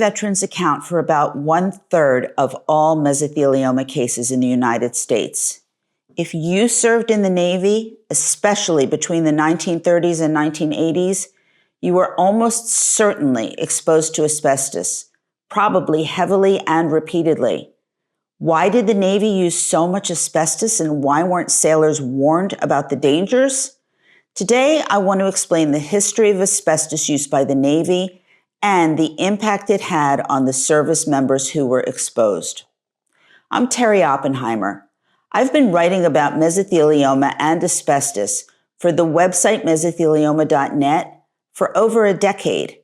veterans account for about 1/3 of all mesothelioma cases in the United States. If you served in the Navy, especially between the 1930s and 1980s, you were almost certainly exposed to asbestos, probably heavily and repeatedly. Why did the Navy use so much asbestos, and why weren't sailors warned about the dangers? Today, I want to explain the history of asbestos use by the Navy and the impact it had on the service members who were exposed. I'm Terry Oppenheimer. I've been writing about mesothelioma and asbestos for the website mesothelioma.net for over a decade,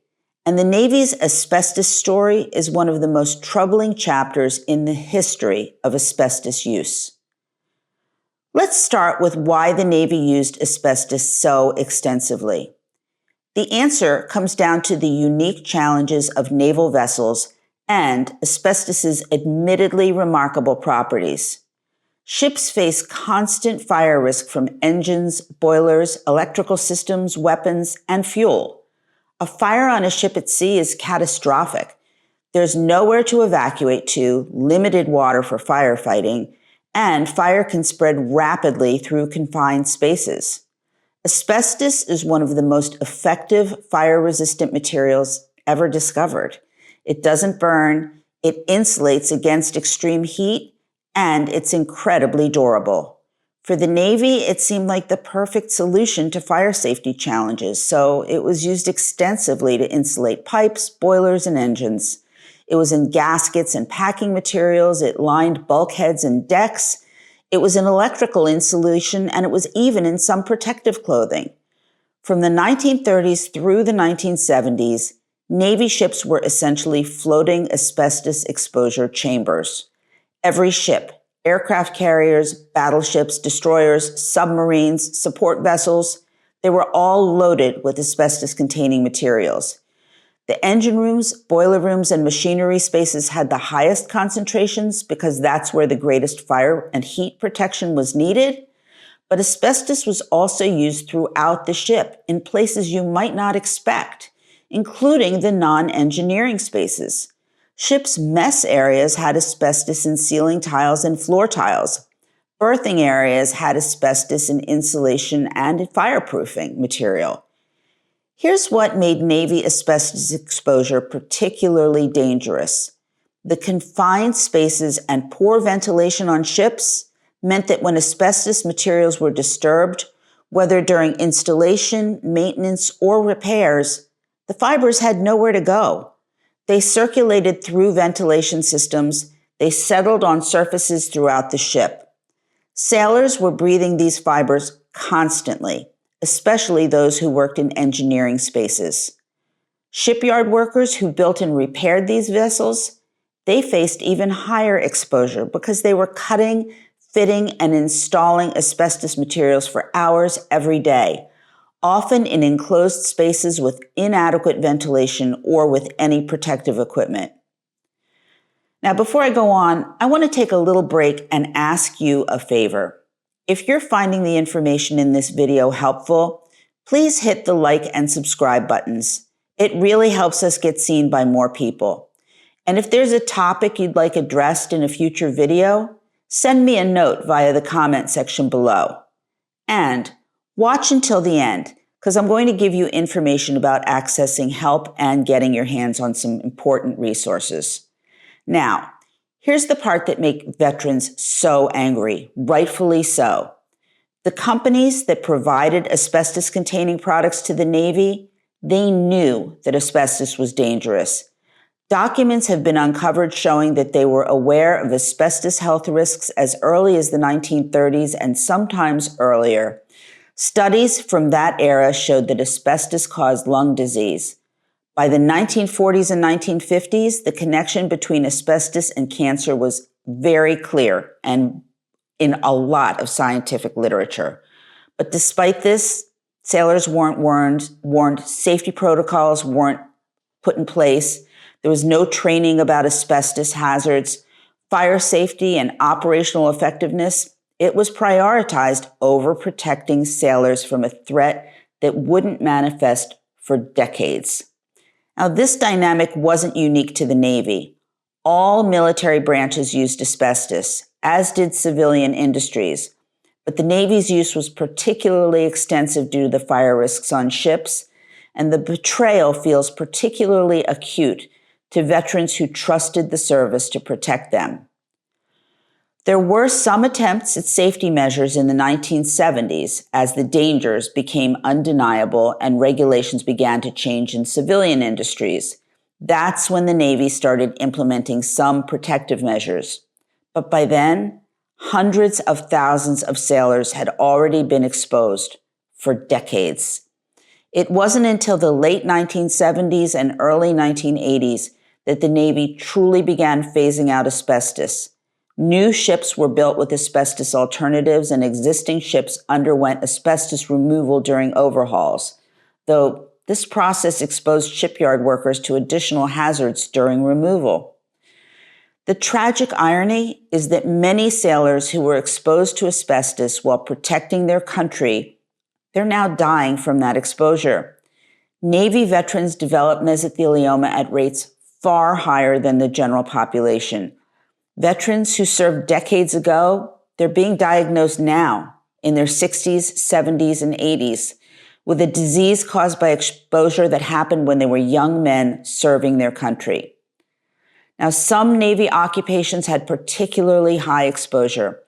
and the Navy's asbestos story is one of the most troubling chapters in the history of asbestos use. Let's start with why the Navy used asbestos so extensively. The answer comes down to the unique challenges of naval vessels and asbestos's admittedly remarkable properties. Ships face constant fire risk from engines, boilers, electrical systems, weapons, and fuel. A fire on a ship at sea is catastrophic. There's nowhere to evacuate to, limited water for firefighting, and fire can spread rapidly through confined spaces. Asbestos is one of the most effective fire-resistant materials ever discovered. It doesn't burn, it insulates against extreme heat, and it's incredibly durable. For the Navy, it seemed like the perfect solution to fire safety challenges, so it was used extensively to insulate pipes, boilers, and engines. It was in gaskets and packing materials, it lined bulkheads and decks, it was in electrical insulation, and it was even in some protective clothing. From the 1930s through the 1970s, Navy ships were essentially floating asbestos exposure chambers. Every ship, aircraft carriers, battleships, destroyers, submarines, support vessels, they were all loaded with asbestos-containing materials. The engine rooms, boiler rooms, and machinery spaces had the highest concentrations because that's where the greatest fire and heat protection was needed. But asbestos was also used throughout the ship in places you might not expect, including the non-engineering spaces. Ships' mess areas had asbestos in ceiling tiles and floor tiles. Berthing areas had asbestos in insulation and fireproofing material. Here's what made Navy asbestos exposure particularly dangerous. The confined spaces and poor ventilation on ships meant that when asbestos materials were disturbed, whether during installation, maintenance, or repairs, the fibers had nowhere to go. They circulated through ventilation systems. They settled on surfaces throughout the ship. Sailors were breathing these fibers constantly, especially those who worked in engineering spaces. Shipyard workers who built and repaired these vessels, they faced even higher exposure because they were cutting, fitting, and installing asbestos materials for hours every day, often in enclosed spaces with inadequate ventilation or with any protective equipment. Now, before I go on, I want to take a little break and ask you a favor. If you're finding the information in this video helpful, please hit the like and subscribe buttons. It really helps us get seen by more people. And if there's a topic you'd like addressed in a future video, send me a note via the comment section below. And watch until the end, because I'm going to give you information about accessing help and getting your hands on some important resources. Now, here's the part that makes veterans so angry, rightfully so. The companies that provided asbestos-containing products to the Navy, they knew that asbestos was dangerous. Documents have been uncovered showing that they were aware of asbestos health risks as early as the 1930s and sometimes earlier. Studies from that era showed that asbestos caused lung disease. By the 1940s and 1950s, the connection between asbestos and cancer was very clear and in a lot of scientific literature. But despite this, sailors weren't warned, safety protocols weren't put in place. There was no training about asbestos hazards, fire safety, and operational effectiveness. It was prioritized over protecting sailors from a threat that wouldn't manifest for decades. Now, this dynamic wasn't unique to the Navy. All military branches used asbestos, as did civilian industries, but the Navy's use was particularly extensive due to the fire risks on ships, and the betrayal feels particularly acute to veterans who trusted the service to protect them. There were some attempts at safety measures in the 1970s as the dangers became undeniable and regulations began to change in civilian industries. That's when the Navy started implementing some protective measures. But by then, hundreds of thousands of sailors had already been exposed for decades. It wasn't until the late 1970s and early 1980s that the Navy truly began phasing out asbestos. New ships were built with asbestos alternatives, and existing ships underwent asbestos removal during overhauls, though this process exposed shipyard workers to additional hazards during removal. The tragic irony is that many sailors who were exposed to asbestos while protecting their country, they're now dying from that exposure. Navy veterans develop mesothelioma at rates far higher than the general population. Veterans who served decades ago, they're being diagnosed now in their 60s, 70s, and 80s with a disease caused by exposure that happened when they were young men serving their country. Now, some Navy occupations had particularly high exposure.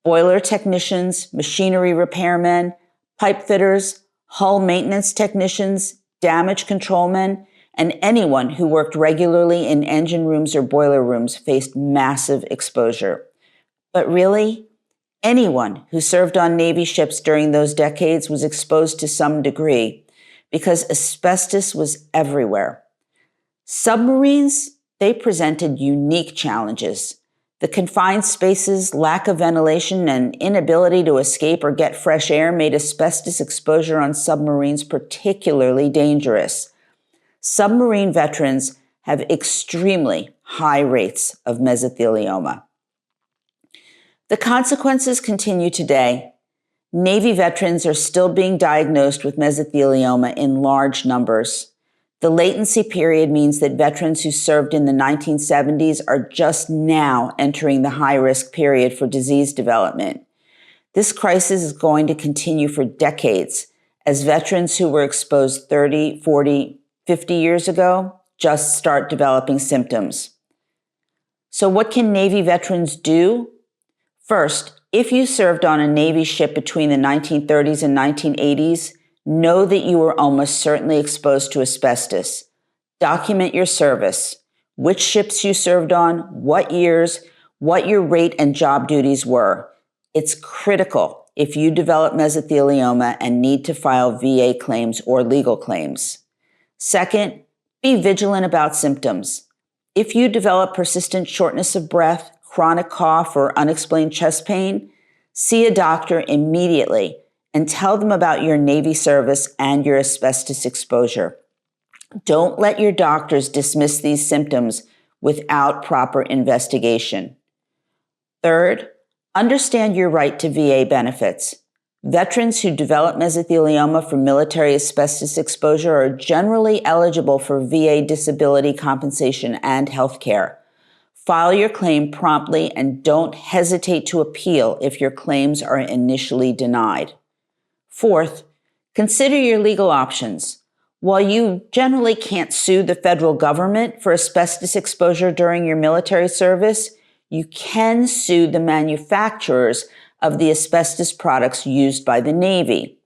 Boiler technicians, machinery repairmen, pipe fitters, hull maintenance technicians, damage controlmen, and anyone who worked regularly in engine rooms or boiler rooms faced massive exposure. But really, anyone who served on Navy ships during those decades was exposed to some degree because asbestos was everywhere. Submarines, they presented unique challenges. The confined spaces, lack of ventilation, and inability to escape or get fresh air made asbestos exposure on submarines particularly dangerous. Submarine veterans have extremely high rates of mesothelioma. The consequences continue today. Navy veterans are still being diagnosed with mesothelioma in large numbers. The latency period means that veterans who served in the 1970s are just now entering the high-risk period for disease development. This crisis is going to continue for decades as veterans who were exposed 30, 40, 50 years ago just start developing symptoms. So what can Navy veterans do? First, if you served on a Navy ship between the 1930s and 1980s, know that you were almost certainly exposed to asbestos. Document your service, which ships you served on, what years, what your rate and job duties were. It's critical if you develop mesothelioma and need to file VA claims or legal claims. Second, be vigilant about symptoms. If you develop persistent shortness of breath, chronic cough, or unexplained chest pain, see a doctor immediately and tell them about your Navy service and your asbestos exposure. Don't let your doctors dismiss these symptoms without proper investigation. Third, understand your right to VA benefits. Veterans who develop mesothelioma from military asbestos exposure are generally eligible for VA disability compensation and health care. File your claim promptly and don't hesitate to appeal if your claims are initially denied. Fourth, consider your legal options. While you generally can't sue the federal government for asbestos exposure during your military service, you can sue the manufacturers of the asbestos products used by the Navy.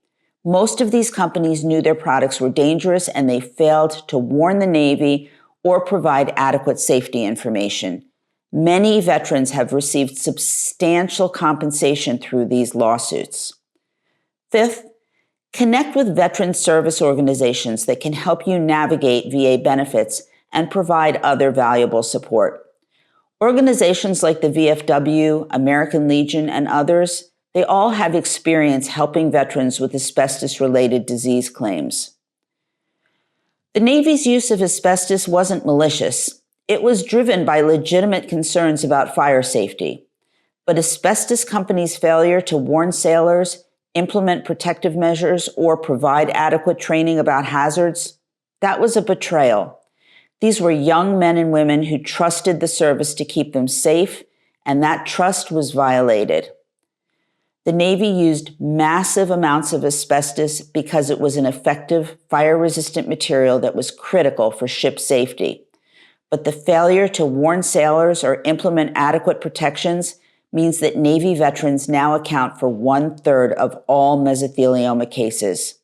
Most of these companies knew their products were dangerous and they failed to warn the Navy or provide adequate safety information. Many veterans have received substantial compensation through these lawsuits. Fifth, connect with veteran service organizations that can help you navigate VA benefits and provide other valuable support. Organizations like the VFW, American Legion, and others, they all have experience helping veterans with asbestos-related disease claims. The Navy's use of asbestos wasn't malicious. It was driven by legitimate concerns about fire safety. But asbestos companies' failure to warn sailors, implement protective measures, or provide adequate training about hazards, that was a betrayal. These were young men and women who trusted the service to keep them safe, and that trust was violated. The Navy used massive amounts of asbestos because it was an effective fire-resistant material that was critical for ship safety. But the failure to warn sailors or implement adequate protections means that Navy veterans now account for 1/3 of all mesothelioma cases.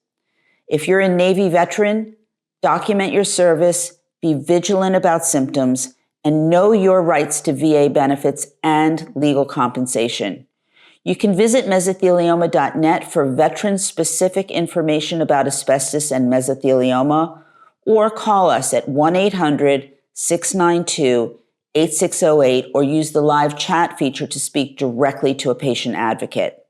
If you're a Navy veteran, document your service, be vigilant about symptoms, and know your rights to VA benefits and legal compensation. You can visit mesothelioma.net for veteran-specific information about asbestos and mesothelioma, or call us at 1-800-692-8608 or use the live chat feature to speak directly to a patient advocate.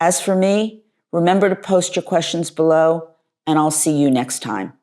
As for me, remember to post your questions below, and I'll see you next time.